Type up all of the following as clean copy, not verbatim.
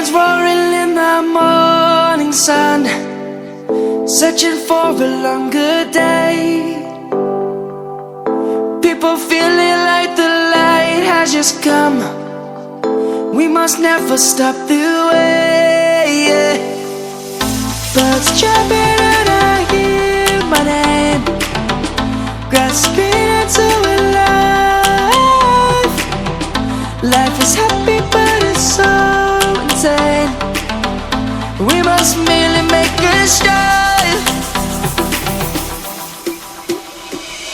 lions roaring in the morning sun, searching for a longer day. People feeling like the light has just come. We must never stop the way, yeah. Birds chirping and I hear my name, grasping into a life. Life is happy but it's so insane. We must merely make a start.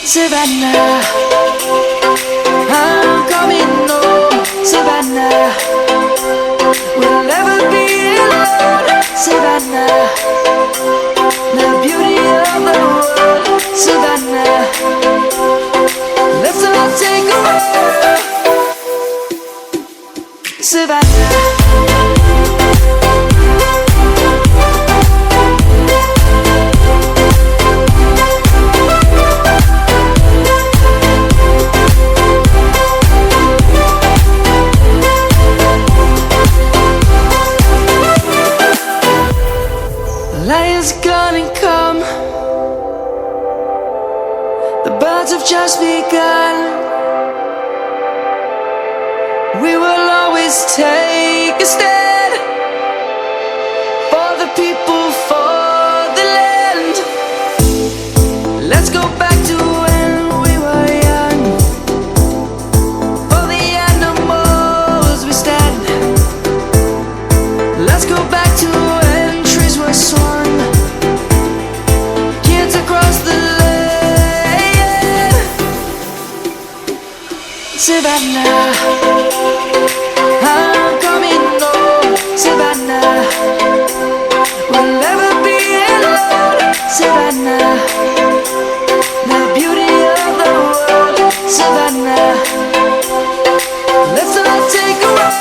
Savannah, I'm coming home. Savannah, we'll never be alone. Savannah, the beauty of the world. Savannah, let's all take a walk. Savannah. Lion's gonna come. The birds have just begun. We will always take a stand for the people, for the land. Let's go back to when we were young. For the animals we stand. Let's go back to when trees were swung, kids across the land. Savannah, I'm coming home. Savannah, we'll never be alone. Savannah, the beauty of the world. Savannah, let's all take a walk.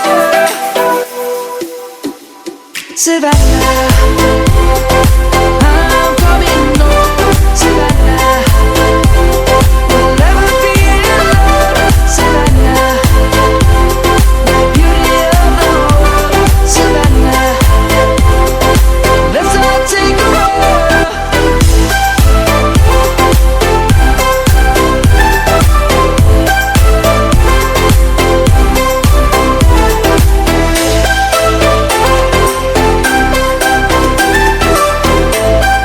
Savannah.